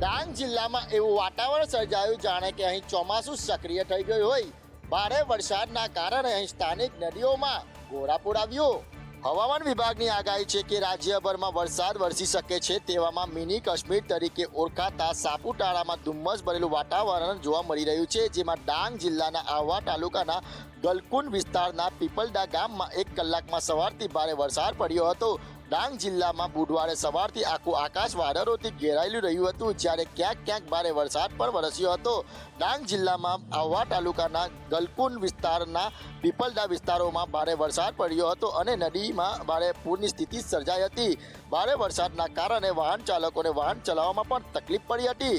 ડાંગ જિલ્લામાં એવું વાતાવરણ સર્જાયું જાણે કે અહીં ચોમાસું સક્રિય થઈ ગયું હોય. ભારે વરસાદના કારણે અહીં સ્થાનિક નદીઓમાં ઘોડાપૂર આવ્યું. હવામાન વિભાગની આગાહી છે કે રાજ્યભરમાં વરસાદ વરસી શકે છે. તેવામાં મિની કાશ્મીર તરીકે ઓળખાતા સાપુતારામાં ધુમ્મસ ભરેલું વાતાવરણ જોવા મળી રહ્યું છે, જેમાં ડાંગ જિલ્લાના આહવા તાલુકાના ગલકુંડ વિસ્તારના પીપલડા ગામમાં 1 કલાકમાં સવારથી ભારે વરસાદ પડ્યો હતો. ડાંગ જિલ્લામાં બુધવારે સવારથી આખું આકાશ વાદળોથી ઘેરાયેલું રહ્યું હતું, જ્યારે ક્યાંક ક્યાંક ભારે વરસાદ પણ વરસ્યો હતો. ડાંગ જિલ્લામાં આહવા તાલુકાના ગલકુંડ વિસ્તારના પીપલડા વિસ્તારોમાં ભારે વરસાદ પડ્યો હતો અને નદીમાં ભારે પૂરની સ્થિતિ સર્જાઈ હતી. ભારે વરસાદના કારણે વાહન ચાલકોને વાહન ચલાવવામાં પણ તકલીફ પડી હતી.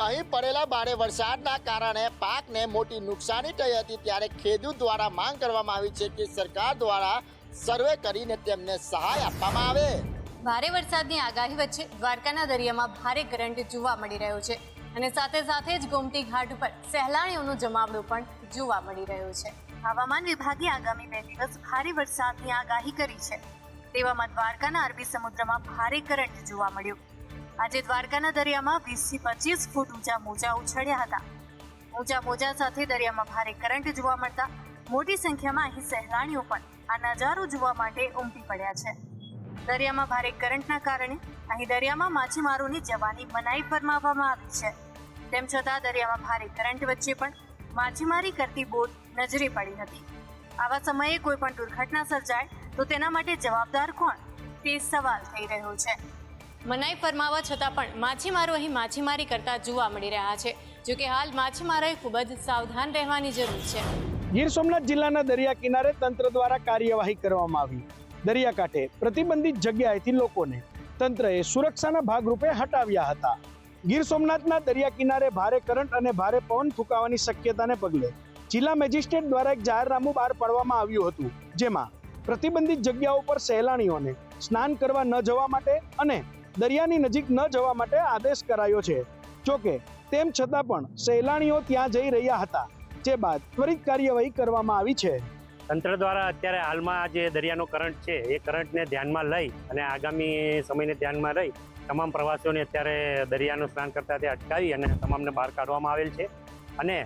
અહીં પડેલા ભારે વરસાદના કારણે પાકને મોટી નુકસાની થઈ હતી, ત્યારે ખેડૂત દ્વારા માંગ કરવામાં આવી છે કે સરકાર દ્વારા સર્વે કરીને તેમને સહાય આપવામાં આવે. ભારે વરસાદની આગાહી વચ્ચે દ્વારકાના દરિયામાં ભારે કરંટ જોવા મળી રહ્યો છે અને સાથે સાથે જ ગોમતી ઘાટ પર સહેલાણીઓનું જમાવડું પણ જોવા મળી રહ્યું છે. હવામાન વિભાગે આગામી 2 દિવસ ભારે વરસાદની આગાહી કરી છે. તેવામાં દ્વારકાના અરબી સમુદ્રમાં ભારે કરંટ જોવા મળ્યો. આજે દ્વારકાના દરિયામાં 20 થી 25 ફૂટ ઊંચા મોજા ઉછળ્યા હતા. ઊંચા મોજા સાથે દરિયામાં ભારે કરંટ જોવા મળતા મોટી સંખ્યામાં અહીં સહેલાણીઓ પણ આ નજારો જોવા માટે ઉમટી પડ્યા છે. દરિયામાં ભારે કરંટના કારણે અહીં દરિયામાં માછીમારોની જવાની મનાઈ ફરમાવવામાં આવી છે. તેમ છતાં દરિયામાં ભારે કરંટ વચ્ચે પણ માછીમારી કરતી બોટ નજરે પડી હતી. આવા સમયે કોઈ પણ દુર્ઘટના સર્જાય તો તેના માટે જવાબદાર કોણ, તે સવાલ થઈ રહ્યો છે. મનાઈ ફરમાવવા છતાં પણ માછીમારો અહીં માછીમારી કરતા જોવા મળી રહ્યા છે. જોકે હાલ માછીમારોએ ખૂબ જ સાવધાન રહેવાની જરૂર છે. ગીર સોમનાથ જિલ્લાના દરિયા કિનારે તંત્ર દ્વારા કાર્યવાહી કરવામાં આવી. દરિયાકાંઠે પ્રતિબંધિત જગ્યાએથી લોકોને તંત્રએ સુરક્ષાના ભાગરૂપે હટાવ્યા હતા. ગીર સોમનાથના દરિયા કિનારે ભારે કરંટ અને ભારે પવન ફૂંકાવાની શક્યતાને પગલે જિલ્લા મેજિસ્ટ્રેટ દ્વારા એક જાહેરનામું બહાર પાડવામાં આવ્યું હતું, જેમાં પ્રતિબંધિત જગ્યાઓ પર સહેલાણીઓને સ્નાન કરવા ન જવા માટે અને દરિયાની નજીક ન જવા માટે આદેશ કરાયો છે. જોકે તેમ છતાં પણ સહેલાણીઓ ત્યાં જઈ રહ્યા હતા, જે બાદ ત્વરિત કાર્યવાહી કરવામાં આવી છે. તંત્ર દ્વારા અત્યારે હાલમાં જે દરિયાનો કરંટ છે એ કરંટને ધ્યાનમાં લઈ અને આગામી સમયને ધ્યાનમાં લઈ તમામ પ્રવાસીઓને અત્યારે દરિયાનું સ્નાન કરતા તે અટકાવી અને તમામને બહાર કાઢવામાં આવેલ છે. અને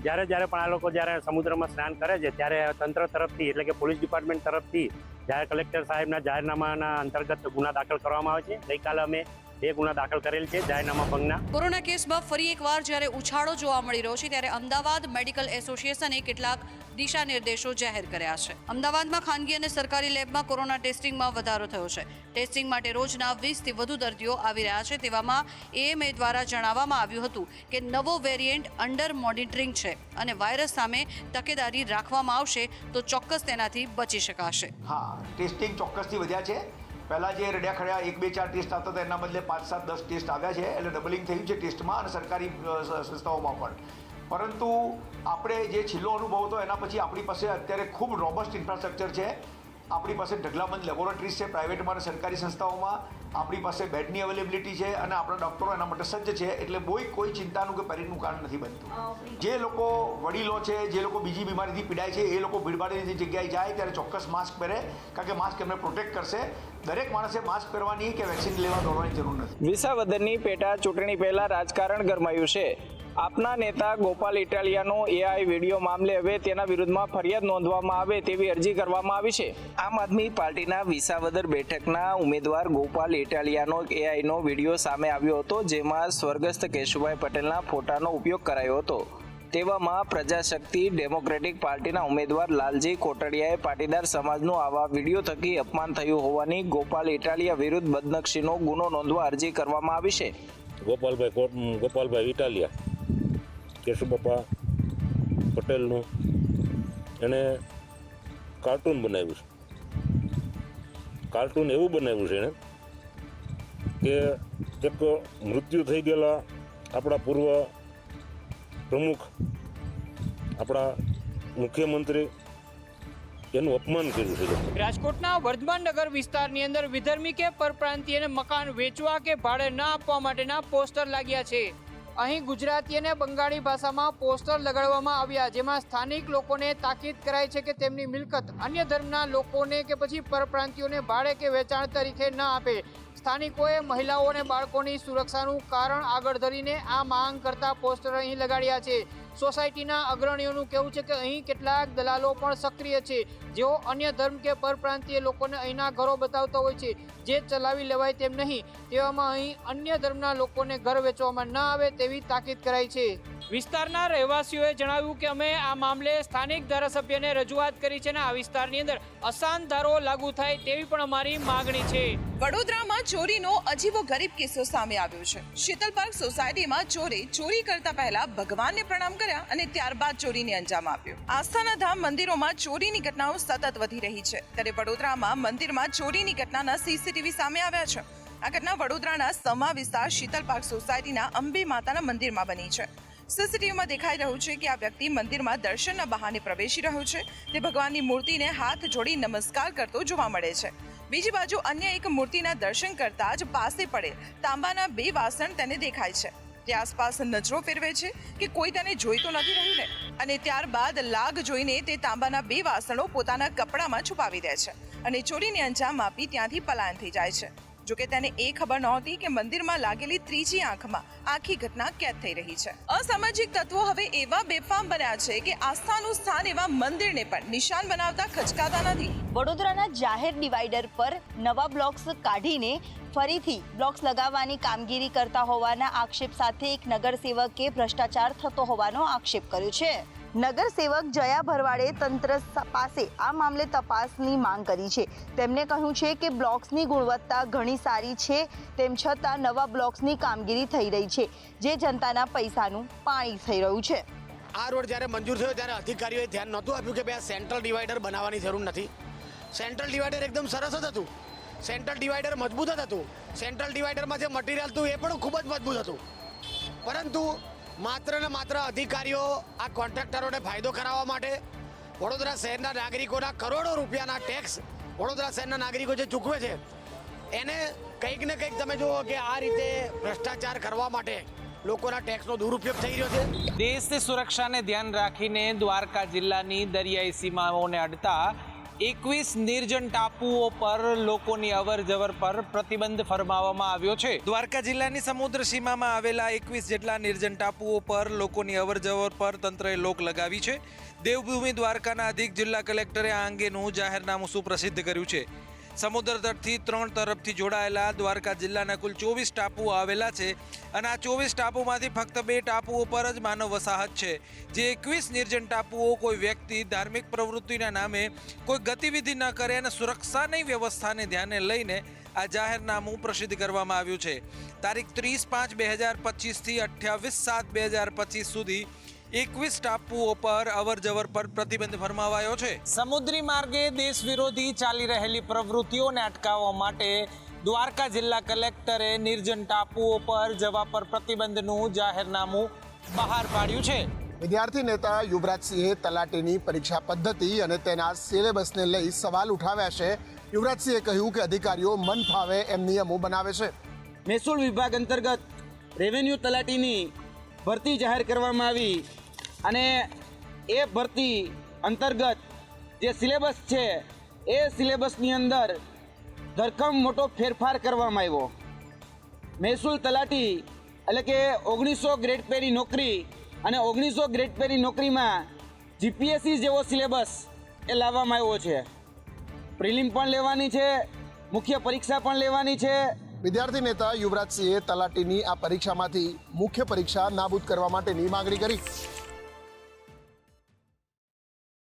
જ્યારે પણ આ લોકો જ્યારે સમુદ્રમાં સ્નાન કરે છે ત્યારે તંત્ર તરફથી એટલે કે પોલીસ ડિપાર્ટમેન્ટ તરફથી જ્યારે કલેક્ટર સાહેબના જાહેરનામાના અંતર્ગત ગુના દાખલ કરવામાં આવે છે. ગઈકાલે અમે 2 ગુના દાખલ કરેલ છે જાહેરનામા ભંગના. કોરોના કેસમાં ફરી એકવાર જ્યારે ઉછાળો જોવા મળી રહ્યો છે, ત્યારે અમદાવાદ મેડિકલ એસોસિએશને કેટલાક દિશા નિર્દેશો જાહેર કર્યા છે. અમદાવાદમાં ખાનગી અને સરકારી લેબમાં કોરોના ટેસ્ટિંગમાં વધારો થયો છે. ટેસ્ટિંગ માટે રોજના 20 થી વધુ દર્દીઓ આવી રહ્યા છે. તેવામાં એએમએ દ્વારા જણાવવામાં આવ્યું હતું કે નવો વેરિયન્ટ અંડર મોનિટરિંગ છે અને વાયરસ સામે તકેદારી રાખવામાં આવશે તો ચોક્કસ તેનાથી બચી શકાશે. હા, ટેસ્ટિંગ ચોક્કસથી વધ્યા છે. પહેલાં જે રડ્યા ખડ્યા 1, 2, 4 ટેસ્ટ આવતા હતા એના બદલે 5, 7, 10 ટેસ્ટ આવ્યા છે. એટલે ડબલિંગ થયું છે ટેસ્ટમાં અને સરકારી સંસ્થાઓમાં પણ. પરંતુ આપણે જે છેલ્લો અનુભવ હતો એના પછી આપણી પાસે અત્યારે ખૂબ રોબસ્ટ ઇન્ફ્રાસ્ટ્રક્ચર છે. આપણી પાસે ઢગલાબંધ લેબોરેટરીઝ છે પ્રાઇવેટમાં અને સરકારી સંસ્થાઓમાં. આપણી પાસે બેડની અવેલેબિલિટી છે અને આપણા ડૉક્ટરો એના માટે સજ્જ છે. એટલે કોઈ ચિંતાનું કે પેનિકનું કારણ નથી બનતું. જે લોકો વડીલો છે, જે લોકો બીજી બીમારીથી પીડાય છે, એ લોકો ભીડભાડની જગ્યાએ જાય ત્યારે ચોક્કસ માસ્ક પહેરે, કારણ કે માસ્ક એમને પ્રોટેક્ટ કરશે. દરેક માણસે માસ્ક પહેરવાની કે વેક્સિન લેવા દોડવાની જરૂર નથી. વિસાવદરની પેટા ચૂંટણી પહેલા રાજકારણ ગરમાયું છે. આપના નેતા ગોપાલ ઇટાલિયાનો એઆઈ વિડીયો મામલે હવે તેના વિરુદ્ધમાં ફરિયાદ નોંધવામાં આવે તેવી અરજી કરવામાં આવી છે. આમ આદમી પાર્ટીના વિસાવદર બેઠકના ઉમેદવાર ગોપાલ ઇટાલિયાનો એઆઈનો વિડીયો સામે આવ્યો હતો, જેમાં સ્વર્ગસ્થ કેશુભાઈ પટેલના ફોટાનો ઉપયોગ કરાયો હતો. તેવામાં પ્રજાશક્તિ ડેમોક્રેટિક પાર્ટીના ઉમેદવાર લાલજી કોટડિયાએ પાટીદાર સમાજનું આવા વિડીયો થકી અપમાન થયું હોવાની ગોપાલ ઇટાલિયા વિરુદ્ધ બદનક્ષીનો ગુનો નોંધવા અરજી કરવામાં આવી છે. ગોપાલભાઈ ઇટાલિયા કેશુબાપા પટેલનું એણે કાર્ટૂન બનાવ્યું છે. કાર્ટૂન એવું બનાવ્યું છે એણે કે એક મૃત્યુ થઈ ગયેલા આપણા પૂર્વ પ્રમુખ, આપણા મુખ્યમંત્રી, એનું અપમાન કર્યું છે. રાજકોટના વર્ધમાન નગર વિસ્તારની અંદર વિધર્મી કે પરપ્રાંતીયને મકાન વેચવા કે ભાડે ન આપવા માટેના પોસ્ટર લાગ્યા છે. અહીં ગુજરાતી અને બંગાળી ભાષામાં પોસ્ટર લગાડવામાં આવ્યા, જેમાં સ્થાનિક લોકોને તાકીદ કરાઈ છે કે તેમની મિલકત અન્ય ધર્મના લોકોને કે પછી પરપ્રાંતિયોને ભાડે કે વેચાણ તરીકે ન આપે. સ્થાનિકોએ મહિલાઓ અને બાળકોની સુરક્ષાનું કારણ આગળ ધરીને આ માંગ કરતા પોસ્ટર અહીં લગાડ્યા છે. સોસાયટીના અગ્રણીઓનું કહેવું છે કે અહીં કેટલાક દલાલો પણ સક્રિય છે, જેઓ અન્ય ધર્મ કે પરપ્રાંતીય લોકોને અહીંના ઘરો બતાવતા હોય છે, જે ચલાવી લેવાય તેમ નહીં. તેવામાં અહીં અન્ય ધર્મના લોકોને ઘર વેચવામાં ન આવે તેવી તાકીદ કરાઈ છે. વિસ્તારના રહેવાસીઓએ જણાવ્યું કે અમે આ મામલે સ્થાનિક ધારાસભ્યને રજૂઆત કરી છે અને આ વિસ્તારની અંદર અશાંત ધારો લાગુ થાય તેવી પણ અમારી માગણી છે. વડોદરામાં ચોરીનો અજીબો ગરીબ કિસ્સો સામે આવ્યો છે. શીતલ પાર્ક સોસાયટીમાં ચોરે ચોરી કરતા પહેલા ભગવાનને પ્રણામ કર્યા અને ત્યારબાદ ચોરીને અંજામ આપ્યો. આસ્થાના ધામ મંદિરોમાં ચોરીની ઘટનાઓ સતત વધી રહી છે, ત્યારે વડોદરામાં મંદિરમાં ચોરીની ઘટનાના સીસીટીવી સામે આવ્યા છે. આ ઘટના વડોદરાના સમા વિસ્તાર શીતલ પાર્ક સોસાયટીના અંબે માતાના મંદિરમાં બની છે. સીસીટીવીમાં દેખાઈ રહ્યું છે કે આ વ્યક્તિ મંદિરમાં દર્શનના બહાને પ્રવેશી રહ્યો છે. તે ભગવાનની મૂર્તિને હાથ જોડી નમસ્કાર કરતો જોવા મળે છે. બીજી બાજુ અન્ય એક મૂર્તિના દર્શન કરતા જ પાસે પડેલ તાંબાના 2 વાસણ તેને દેખાય છે. તે આસપાસ નજરો ફેરવે છે કે કોઈ તેને જોઈ તો નથી રહ્યું ને, અને ત્યારબાદ લાગ જોઈને તે તાંબાના 2 વાસણો પોતાના કપડામાં છુપાવી દે છે અને ચોરીને અંજામ આપી ત્યાંથી પલાયન થઈ જાય છે. જોકે તેને એ ખબર નહોતી કે મંદિરમાં લાગેલી ત્રીજી આંખમાં આખી ઘટના કેદ થઈ રહી છે. અસામાજિક તત્વો હવે એવા બેફામ બન્યા છે કે આસ્થાનું સ્થાન એવા મંદિરને પણ નિશાન બનાવતા ખચકાતા નથી. વડોદરાના જાહેર ડિવાઈડર પર નવા બ્લોક્સ કાઢીને ફરીથી બ્લોક્સ લગાવવાની કામગીરી કરતા હોવાના આક્ષેપ સાથે એક નગરસેવકે ભ્રષ્ટાચાર થતો હોવાનો આક્ષેપ કર્યો છે. નગરસેવક જયા ભરવાડે તંત્ર પાસે આ મામલે તપાસની માંગ કરી છે. તેમણે કહ્યું છે કે બ્લોક્સની ગુણવત્તા ઘણી સારી છે, તેમ છતાં નવા બ્લોક્સની કામગીરી થઈ રહી છે, જે જનતાના પૈસાનું પાણી થઈ રહ્યું છે. આ રોડ જ્યારે મંજૂર થયો ત્યારે અધિકારીઓએ ધ્યાન નહોતું આપ્યું કે ભાઈ આ સેન્ટ્રલ ડિવાઈડર બનાવવાની જરૂર નથી. સેન્ટ્રલ ડિવાઈડર એકદમ સરસ જ હતું, સેન્ટ્રલ ડિવાઈડર મજબૂત જ હતું, સેન્ટ્રલ ડિવાઈડરમાં જે મટીરિયલ હતું એ પણ ખૂબ જ મજબૂત હતું. પરંતુ માત્ર ને માત્ર અધિકારીઓ આ કોન્ટ્રાક્ટરોને ફાયદો કરાવવા માટે વડોદરા શહેરના નાગરિકોના કરોડો રૂપિયાના ટેક્સ વડોદરા શહેરના નાગરિકો જે ચૂકવે છે એને કંઈક ને કંઈક તમે જુઓ કે આ રીતે ભ્રષ્ટાચાર કરવા માટે લોકોના ટેક્સનો દુરુપયોગ થઈ રહ્યો છે. દેશની સુરક્ષાને ધ્યાન રાખીને દ્વારકા જિલ્લાની દરિયાઈ સીમાઓને અડતા 21 નિર્જન ટાપુઓ પર લોકોની અવરજવર પર પ્રતિબંધ ફરમાવવામાં આવ્યો છે. દ્વારકા જિલ્લાની સમુદ્ર સીમામાં આવેલા 21 જેટલા નિર્જન ટાપુઓ પર લોકોની અવરજવર પર તંત્રએ લોક લગાવી છે. દેવભૂમિ દ્વારકાના અધિક જિલ્લા કલેક્ટરે આ અંગેનું જાહેરનામું સુપ્રસિદ્ધ કર્યું છે. સમુદ્ર તટથી 3 તરફથી જોડાયેલા દ્વારકા જિલ્લાના કુલ 24 ટાપુઓ આવેલા છે અને આ 24 ટાપુમાંથી ફક્ત 2 ટાપુઓ પર જ માનવ વસાહત છે. જે 21 નિર્જન ટાપુઓ કોઈ વ્યક્તિ ધાર્મિક પ્રવૃત્તિના નામે કોઈ ગતિવિધિ ન કરે અને સુરક્ષાની વ્યવસ્થાને ધ્યાને લઈને આ જાહેરનામું પ્રસિદ્ધ કરવામાં આવ્યું છે. તારીખ 30/5/2025 થી 28/7/2025 સુધી 21 ટાપુઓ પર અવરજવર પર પ્રતિબંધ ફરમાવાયો છે. સમુદ્રી માર્ગે દેશ વિરોધી ચાલી રહેલી પ્રવૃત્તિઓને અટકાવવા માટે દ્વારકા જિલ્લા કલેક્ટરે નિર્જન ટાપુઓ પર જવા પર પ્રતિબંધનું જાહેરનામું બહાર પાડ્યું છે. વિદ્યાર્થી નેતા યુવરાજસિંહે તલાટીની પરીક્ષા પદ્ધતિ અને તેના સિલેબસને લઈ સવાલ ઉઠાવ્યા છે. યુવરાજસિંહે કહ્યું કે અધિકારીઓ મન ફાવે એમ નિયમો બનાવે છે. મહેસૂલ વિભાગ અંતર્ગત રેવન્યુ તલાટીની ભરતી જાહેર કરવામાં આવી અને એ ભરતી અંતર્ગત જે સિલેબસ છે એ સિલેબસની અંદર ધરખમ મોટો ફેરફાર કરવામાં આવ્યો. મહેસૂલ તલાટી એટલે કે 1900 ગ્રેડ પેની નોકરી અને 1900 ગ્રેડ પેની નોકરીમાં જીપીએસસી જેવો સિલેબસ એ લાવવામાં આવ્યો છે. પ્રિલિમ પણ લેવાની છે, મુખ્ય પરીક્ષા પણ લેવાની છે. વિદ્યાર્થી નેતા યુવરાજસિંહે તલાટીની આ પરીક્ષામાંથી મુખ્ય પરીક્ષા નાબૂદ કરવા માટેની માંગણી કરી.